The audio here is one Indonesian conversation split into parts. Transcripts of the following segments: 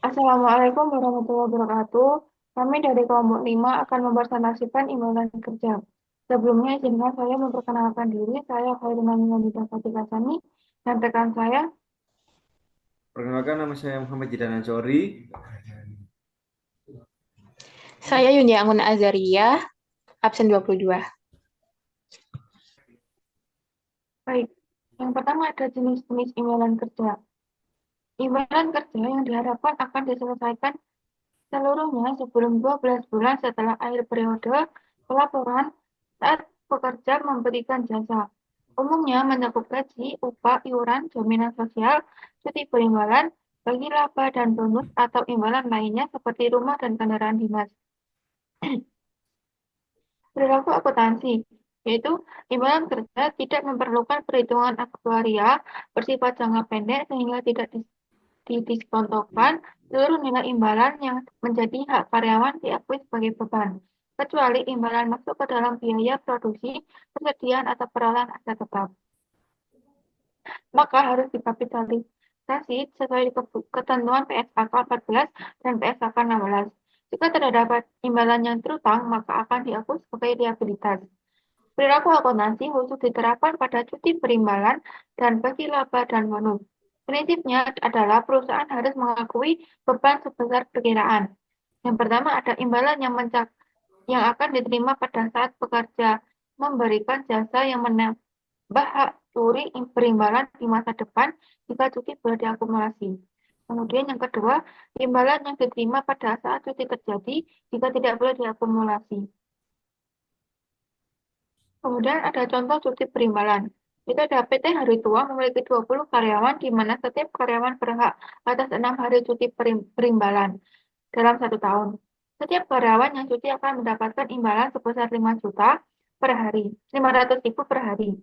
Assalamualaikum warahmatullahi wabarakatuh. Kami dari kelompok 5 akan mempresentasikan imbalan kerja. Sebelumnya, izinkan saya memperkenalkan diri. Saya Khairul Nandita Fatika Sani dan rekan saya. Perkenalkan nama saya Muhammad Jidan Ansori. Saya Yunia Anggun Azaria, absen 22. Baik, yang pertama ada jenis-jenis imbalan kerja. Imbalan kerja yang diharapkan akan diselesaikan seluruhnya sebelum 12 bulan setelah akhir periode pelaporan saat pekerja memberikan jasa. Umumnya mencakup gaji, upah, iuran, jaminan sosial, cuti perimbalan, bagi laba dan bonus atau imbalan lainnya seperti rumah dan kendaraan dinas. Perilaku akuntansi, yaitu imbalan kerja tidak memerlukan perhitungan aktuaria bersifat jangka pendek sehingga tidak didiskontokan seluruh nilai imbalan yang menjadi hak karyawan diakui sebagai beban, kecuali imbalan masuk ke dalam biaya produksi, persediaan atau peralaan aset tetap. Maka harus dikapitalisasi sesuai ketentuan PSAK 14 dan PSAK 16. Jika terdapat imbalan yang terutang, maka akan diakui sebagai liabilitas. Perilaku akuntansi khusus diterapkan pada cuti perimbalan dan bagi laba dan bonus. Prinsipnya adalah perusahaan harus mengakui beban sebesar perkiraan. Yang pertama ada imbalan yang akan diterima pada saat pekerja memberikan jasa yang menambah hak curi perimbalan di masa depan jika cuti boleh diakumulasi. Kemudian yang kedua, imbalan yang diterima pada saat cuti terjadi jika tidak boleh diakumulasi. Kemudian ada contoh cuti perimbalan. Itu ada PT Hari Tua memiliki 20 karyawan di mana setiap karyawan berhak atas 6 hari cuti perimbalan dalam 1 tahun. Setiap karyawan yang cuti akan mendapatkan imbalan sebesar 5 juta per hari, 500 ribu per hari.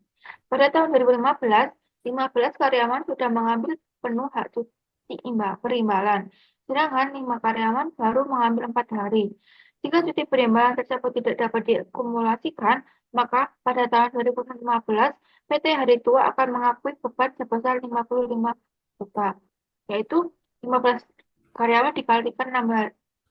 Pada tahun 2015, 15 karyawan sudah mengambil penuh hak cuti perimbalan, sedangkan 5 karyawan baru mengambil 4 hari. Jika cuti perimbalan tersebut tidak dapat diakumulasikan, maka pada tahun 2015, PT Hari Tua akan mengakui beban sebesar 55 juta, yaitu 15 karyawan dikalikan 6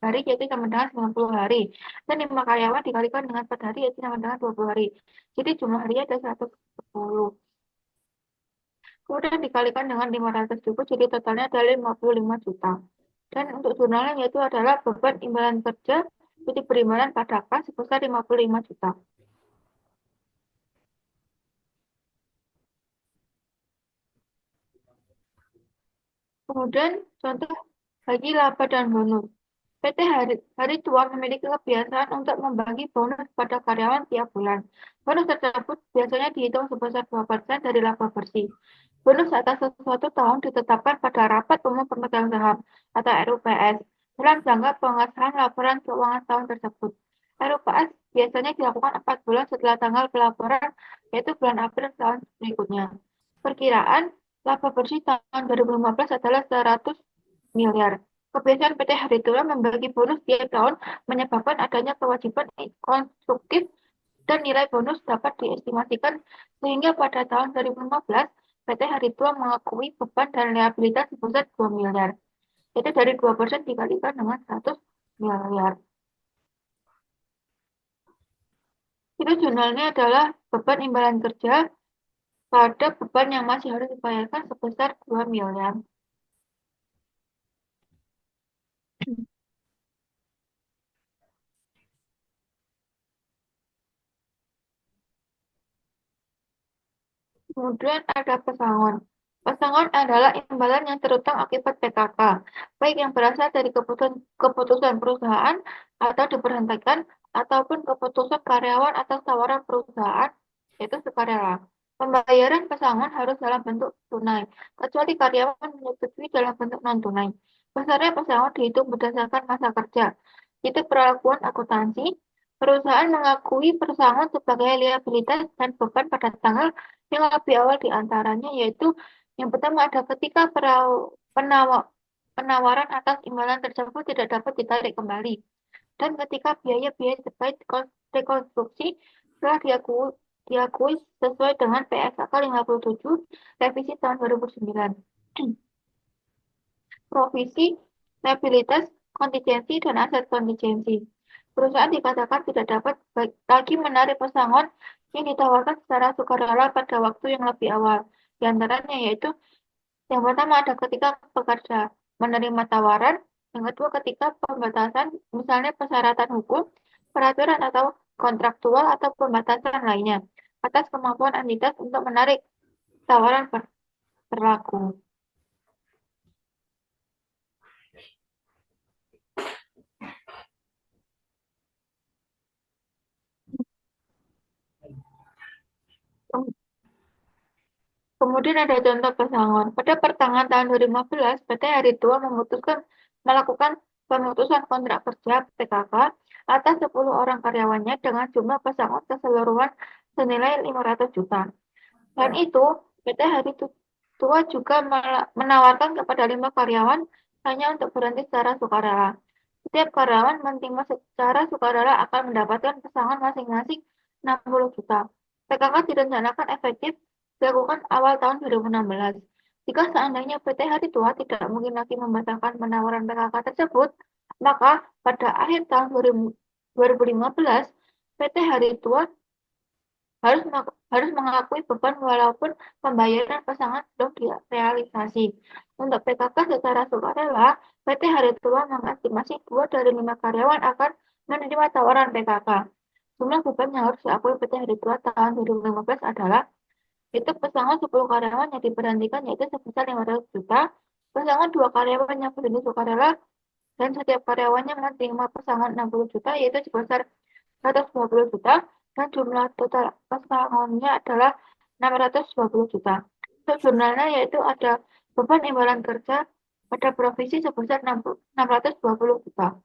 hari, yaitu sama dengan 90 hari. Dan 5 karyawan dikalikan dengan 4 hari, yaitu sama dengan 20 hari. Jadi jumlah harinya ada 110. Kemudian dikalikan dengan 500 ribu, jadi totalnya adalah 55 juta. Dan untuk jurnalnya yaitu adalah beban imbalan kerja cuti perimbalan pada kas sebesar 55 juta. Kemudian contoh bagi laba dan bonus. PT Hari Tua memiliki kebiasaan untuk membagi bonus pada karyawan tiap bulan. Bonus tersebut biasanya dihitung sebesar 2% dari laba bersih. Bonus atas sesuatu tahun ditetapkan pada Rapat Umum Pemegang Saham atau RUPS dalam jangka pengesahan laporan keuangan tahun tersebut. RUPS biasanya dilakukan 4 bulan setelah tanggal pelaporan, yaitu bulan April tahun berikutnya. Perkiraan laba bersih tahun 2015 adalah 100 miliar. Kebiasaan PT Hari Tua membagi bonus tiap tahun menyebabkan adanya kewajiban konstruktif dan nilai bonus dapat diestimasikan sehingga pada tahun 2015 PT Hari Tua mengakui beban dan liabilitas sebesar 2 miliar. Itu dari 2% dikalikan dengan 100 miliar. Itu jurnalnya adalah beban imbalan kerja pada beban yang masih harus dibayarkan sebesar 2 miliar. Kemudian ada pesangon. Pesangon adalah imbalan yang terutang akibat PKK, baik yang berasal dari keputusan perusahaan atau diberhentikan, ataupun keputusan karyawan atas tawaran perusahaan, yaitu sukarela. Pembayaran pesangon harus dalam bentuk tunai, kecuali karyawan menyetujui dalam bentuk non-tunai. Besarnya pesangon dihitung berdasarkan masa kerja. Itu perlakuan akuntansi. Perusahaan mengakui pesangon sebagai liabilitas dan beban pada tanggal yang lebih awal di antaranya, yaitu yang pertama ada ketika penawaran atas imbalan tersebut tidak dapat ditarik kembali, dan ketika biaya-biaya terkait rekonstruksi telah diakui sesuai dengan PSAK 57 revisi tahun 2009. Provisi liabilitas kontingensi, dan aset kontingensi. Perusahaan dikatakan tidak dapat lagi menarik pesangon yang ditawarkan secara sukarela pada waktu yang lebih awal. Di antaranya yaitu yang pertama ada ketika pekerja menerima tawaran, yang kedua ketika pembatasan, misalnya persyaratan hukum, peraturan atau kontraktual atau pembatasan lainnya atas kemampuan entitas untuk menarik tawaran berlaku. Kemudian ada contoh pesangon. Pada pertengahan tahun 2015, PT Hari Tua memutuskan melakukan pemutusan kontrak kerja PKK atas 10 orang karyawannya dengan jumlah pesangon keseluruhan senilai 500 juta. Dan itu, PT Hari Tua juga menawarkan kepada 5 karyawan hanya untuk berhenti secara sukarela. Setiap karyawan menerima secara sukarela akan mendapatkan pesangon masing-masing 60 juta. PKK direncanakan efektif dilakukan awal tahun 2016. Jika seandainya PT Hari Tua tidak mungkin lagi membatalkan penawaran PKK tersebut, maka pada akhir tahun 2015, PT Hari Tua harus mengakui beban walaupun pembayaran pesangon belum direalisasi. Untuk PKK secara sukarela, PT Hari Tua mengestimasi 2 dari 5 karyawan akan menerima tawaran PKK. Jumlah beban yang harus diakui PT Hari Tua tahun 2015 adalah itu pesangon 10 karyawan yang diberhentikan yaitu sebesar 500 juta, pesangon 2 karyawan yang berhenti sukarela, dan setiap karyawannya menerima pesangon 60 juta yaitu sebesar 120 juta, dan jumlah total pesangonnya adalah 620 juta. Untuk jurnalnya yaitu ada beban imbalan kerja pada provisi sebesar 620 juta.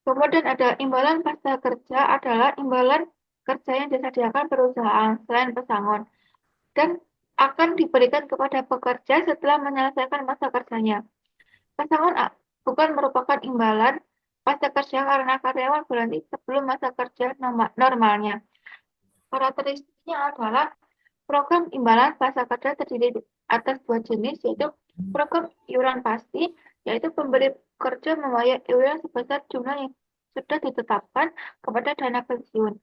Kemudian ada imbalan pasca kerja adalah imbalan kerja yang disediakan perusahaan selain pesangon dan akan diberikan kepada pekerja setelah menyelesaikan masa kerjanya. Pesangon bukan merupakan imbalan pasca kerja karena karyawan berhenti sebelum masa kerja normalnya. Karakteristiknya adalah program imbalan pasca kerja terdiri atas 2 jenis, yaitu program iuran pasti, yaitu pemberi kerja membayar iuran sebesar jumlah yang sudah ditetapkan kepada dana pensiun.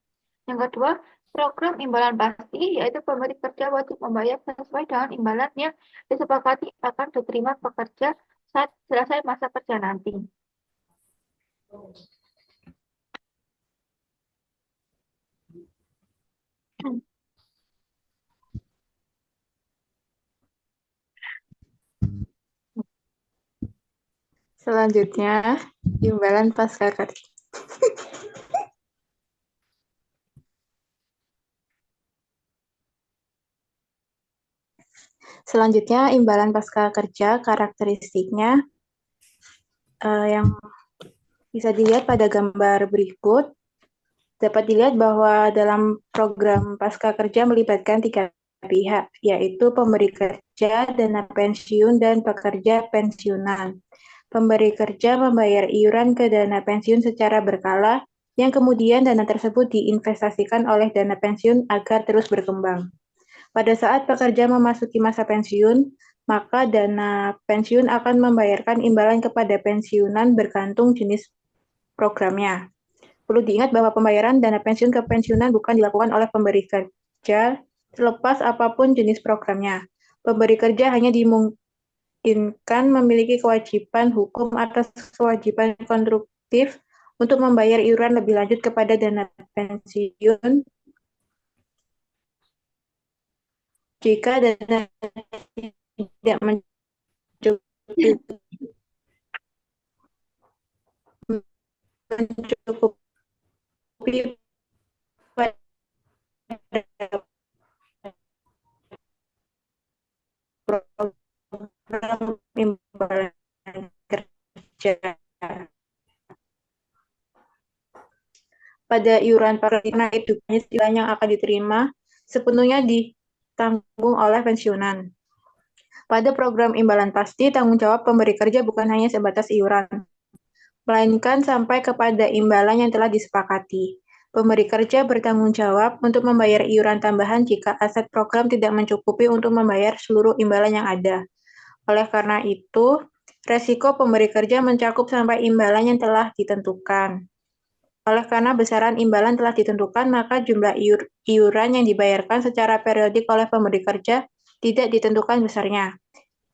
Yang kedua, program imbalan pasti, yaitu pemberi kerja wajib membayar sesuai dengan imbalan yang disepakati akan diterima pekerja saat selesai masa kerja nanti. Selanjutnya, imbalan pasca kerja. Selanjutnya, imbalan pasca kerja karakteristiknya yang bisa dilihat pada gambar berikut. Dapat dilihat bahwa dalam program pasca kerja melibatkan 3 pihak, yaitu pemberi kerja, dana pensiun, dan pekerja pensiunan. Pemberi kerja membayar iuran ke dana pensiun secara berkala, yang kemudian dana tersebut diinvestasikan oleh dana pensiun agar terus berkembang. Pada saat pekerja memasuki masa pensiun, maka dana pensiun akan membayarkan imbalan kepada pensiunan bergantung jenis programnya. Perlu diingat bahwa pembayaran dana pensiun ke pensiunan bukan dilakukan oleh pemberi kerja terlepas apapun jenis programnya. Pemberi kerja hanya dimungkinkan memiliki kewajiban hukum atas kewajiban kontributif untuk membayar iuran lebih lanjut kepada dana pensiun jika dana tidak mencukupi pada program imbalan kerja. Pada iuran karena itu istilahnya yang akan diterima sepenuhnya ditanggung oleh pensiunan. Pada program imbalan pasti, tanggung jawab pemberi kerja bukan hanya sebatas iuran, melainkan sampai kepada imbalan yang telah disepakati. Pemberi kerja bertanggung jawab untuk membayar iuran tambahan jika aset program tidak mencukupi untuk membayar seluruh imbalan yang ada. Oleh karena itu, resiko pemberi kerja mencakup sampai imbalan yang telah ditentukan. Oleh karena besaran imbalan telah ditentukan, maka jumlah iuran yang dibayarkan secara periodik oleh pemberi kerja tidak ditentukan besarnya.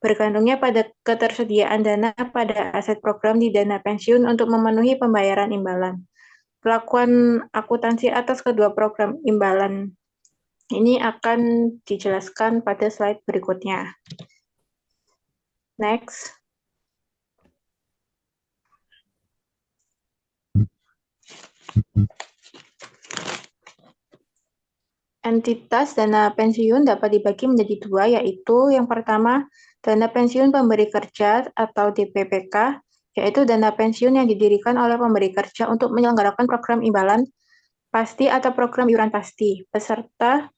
Bergantungnya pada ketersediaan dana pada aset program di dana pensiun untuk memenuhi pembayaran imbalan. Pelakuan akuntansi atas kedua program imbalan ini akan dijelaskan pada slide berikutnya. Next. Entitas dana pensiun dapat dibagi menjadi dua, yaitu yang pertama, dana pensiun pemberi kerja atau DPPK, yaitu dana pensiun yang didirikan oleh pemberi kerja untuk menyelenggarakan program imbalan pasti atau program iuran pasti. Peserta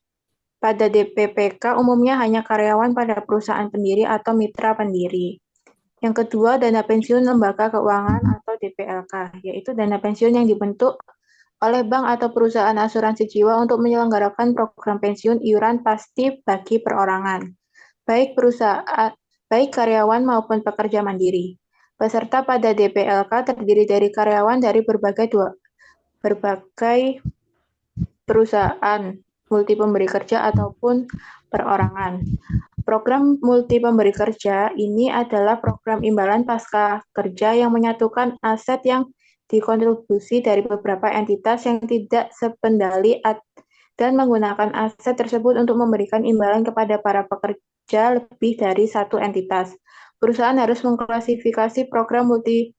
pada DPPK umumnya hanya karyawan pada perusahaan pendiri atau mitra pendiri. Yang kedua, dana pensiun lembaga keuangan atau DPLK, yaitu dana pensiun yang dibentuk oleh bank atau perusahaan asuransi jiwa untuk menyelenggarakan program pensiun iuran pasti bagi perorangan, baik karyawan maupun pekerja mandiri. Peserta pada DPLK terdiri dari karyawan dari berbagai perusahaan multi pemberi kerja ataupun perorangan. Program multi pemberi kerja ini adalah program imbalan pasca kerja yang menyatukan aset yang dikontribusi dari beberapa entitas yang tidak sependali dan menggunakan aset tersebut untuk memberikan imbalan kepada para pekerja lebih dari satu entitas. Perusahaan harus mengklasifikasi program multi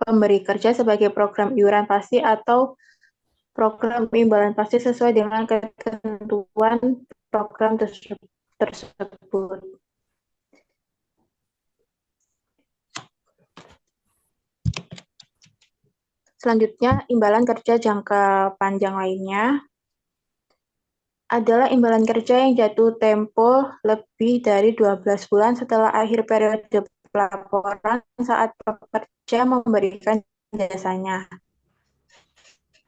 pemberi kerja sebagai program iuran pasti atau program imbalan pasti sesuai dengan ketentuan program tersebut. Selanjutnya, imbalan kerja jangka panjang lainnya adalah imbalan kerja yang jatuh tempo lebih dari 12 bulan setelah akhir periode pelaporan saat pekerja memberikan jasanya.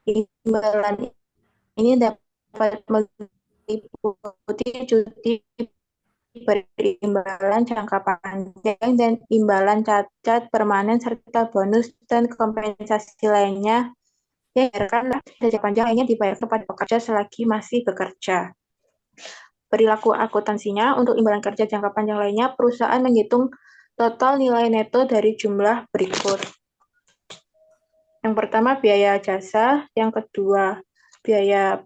Imbalan ini dapat meliputi cuti berimbalan jangka panjang dan imbalan cacat permanen serta bonus dan kompensasi lainnya yang dibayarkan jangka panjang lainnya dibayar kepada pekerja selagi masih bekerja. Perilaku akuntansinya untuk imbalan kerja jangka panjang lainnya, perusahaan menghitung total nilai neto dari jumlah berikut. Yang pertama biaya jasa, yang kedua biaya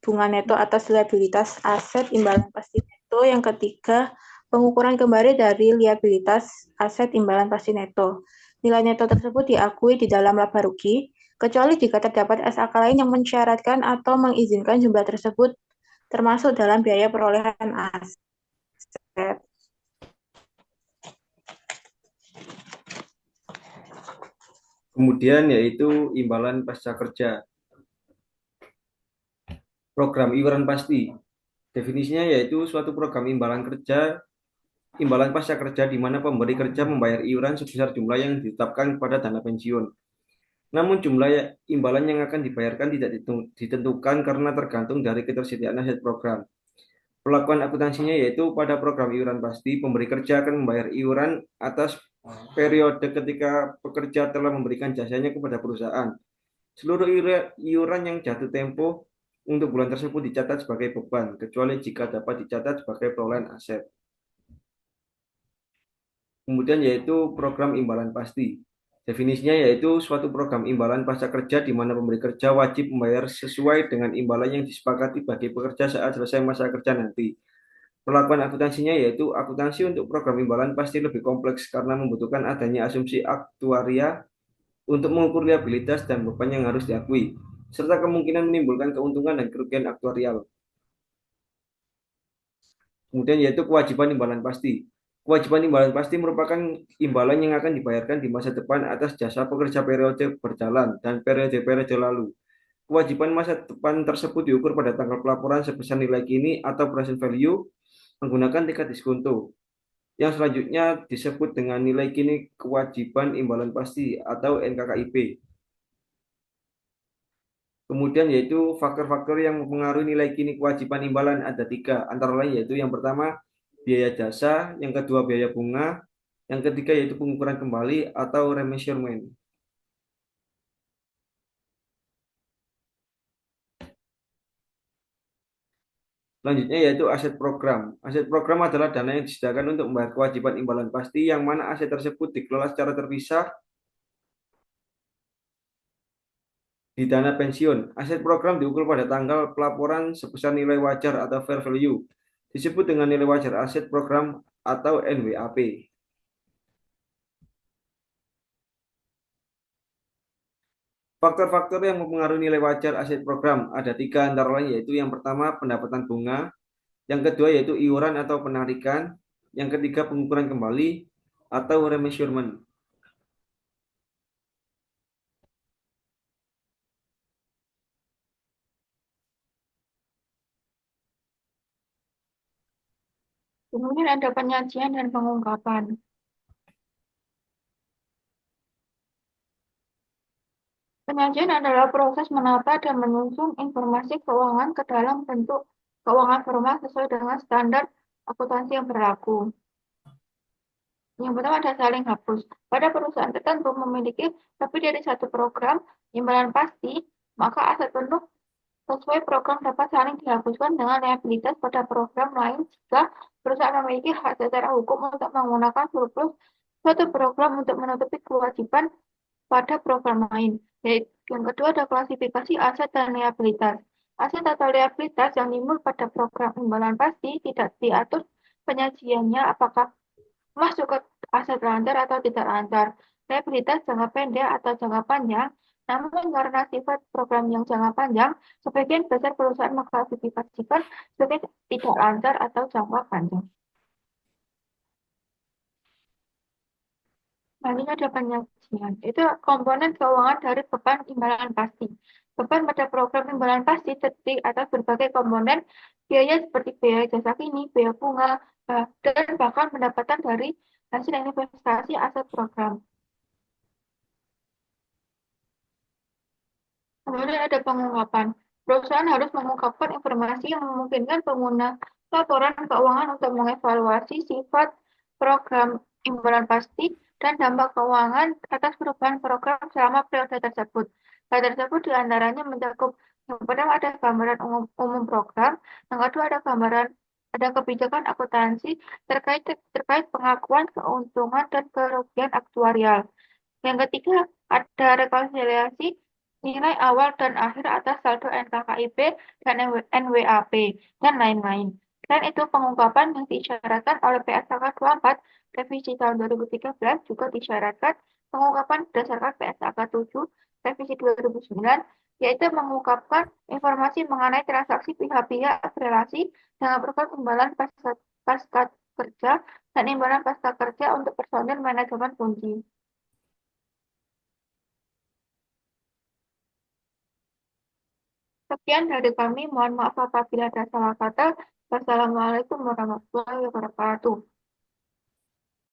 bunga neto atas liabilitas aset imbalan pasti neto, yang ketiga pengukuran kembali dari liabilitas aset imbalan pasti neto. Nilai neto tersebut diakui di dalam laba rugi, kecuali jika terdapat SAK lain yang mensyaratkan atau mengizinkan jumlah tersebut termasuk dalam biaya perolehan aset. Kemudian yaitu imbalan pasca kerja. Program iuran pasti. Definisinya yaitu suatu program imbalan pasca kerja di mana pemberi kerja membayar iuran sebesar jumlah yang ditetapkan pada dana pensiun. Namun jumlah imbalan yang akan dibayarkan tidak ditentukan karena tergantung dari ketersediaan aset program. Pelakuan akuntansinya yaitu pada program iuran pasti, pemberi kerja akan membayar iuran atas periode ketika pekerja telah memberikan jasanya kepada perusahaan. Seluruh iuran yang jatuh tempo untuk bulan tersebut dicatat sebagai beban, kecuali jika dapat dicatat sebagai perolehan aset. Kemudian yaitu program imbalan pasti. Definisinya yaitu suatu program imbalan pasca kerja di mana pemberi kerja wajib membayar sesuai dengan imbalan yang disepakati bagi pekerja saat selesai masa kerja nanti. Pelakuan akuntansinya yaitu akuntansi untuk program imbalan pasti lebih kompleks karena membutuhkan adanya asumsi aktuaria untuk mengukur liabilitas dan beban yang harus diakui, serta kemungkinan menimbulkan keuntungan dan kerugian aktuarial. Kemudian yaitu kewajiban imbalan pasti. Kewajiban imbalan pasti merupakan imbalan yang akan dibayarkan di masa depan atas jasa pekerja periode berjalan dan periode-periode lalu. Kewajiban masa depan tersebut diukur pada tanggal pelaporan sebesar nilai kini atau present value menggunakan tingkat diskonto. Yang selanjutnya disebut dengan nilai kini kewajiban imbalan pasti atau NKKIP. Kemudian yaitu faktor-faktor yang mempengaruhi nilai kini kewajiban imbalan ada tiga, antara lain yaitu yang pertama biaya jasa, yang kedua biaya bunga, yang ketiga yaitu pengukuran kembali atau remeasurement. Selanjutnya yaitu aset program. Aset program adalah dana yang disediakan untuk membayar kewajiban imbalan pasti yang mana aset tersebut dikelola secara terpisah di dana pensiun. Aset program diukur pada tanggal pelaporan sebesar nilai wajar atau fair value. Disebut dengan nilai wajar aset program atau NWAP. Faktor-faktor yang mempengaruhi nilai wajar aset program ada tiga, antara lain yaitu yang pertama pendapatan bunga, yang kedua yaitu iuran atau penarikan, yang ketiga pengukuran kembali atau remeasurement. Kemudian ada penyajian dan pengungkapan. Penyajian adalah proses menata dan menyusun informasi keuangan ke dalam bentuk keuangan formal sesuai dengan standar akuntansi yang berlaku. Yang pertama ada saling hapus. Pada perusahaan tertentu memiliki lebih dari satu program imbalan pasti, maka aset penuh sesuai program dapat saling dihapuskan dengan liabilitas pada program lain jika perusahaan memiliki hak secara hukum untuk menggunakan surplus suatu program untuk menutupi kewajiban pada program lain. Yang kedua ada klasifikasi aset dan liabilitas. Aset atau liabilitas yang timbul pada program imbalan pasti tidak diatur penyajiannya apakah masuk ke aset lancar atau tidak lancar. Liabilitas jangka pendek atau jangka panjang, namun karena sifat program yang jangka panjang, sebagian besar perusahaan mengklasifikasikan sebagai tidak lancar atau jangka panjang. Selanjutnya ada penyajian. Itu komponen keuangan dari beban imbalan pasti. Beban pada program imbalan pasti terdiri atas berbagai komponen biaya seperti biaya jasa kini, biaya bunga, dan bahkan pendapatan dari hasil investasi aset program. Kemudian ada pengungkapan. Perusahaan harus mengungkapkan informasi yang memungkinkan pengguna laporan keuangan untuk mengevaluasi sifat program imbalan pasti dan dampak keuangan atas perubahan program selama periode tersebut. Hal tersebut diantaranya mencakup yang pertama ada gambaran umum program, yang kedua ada kebijakan akuntansi terkait pengakuan keuntungan dan kerugian aktuarial. Yang ketiga, ada rekonsiliasi nilai awal dan akhir atas saldo NKKIP dan NWAP, dan lain-lain. Dan itu pengungkapan yang disyaratkan oleh PSAK 24 revisi tahun 2013 juga disyaratkan pengungkapan berdasarkan PSAK 7 revisi 2009, yaitu mengungkapkan informasi mengenai transaksi pihak-pihak relasi dengan program imbalan pasca kerja dan imbalan pasca kerja untuk personil manajemen kunci. Sekian dari kami, mohon maaf apabila ada salah kata. Wassalamualaikum warahmatullahi wabarakatuh.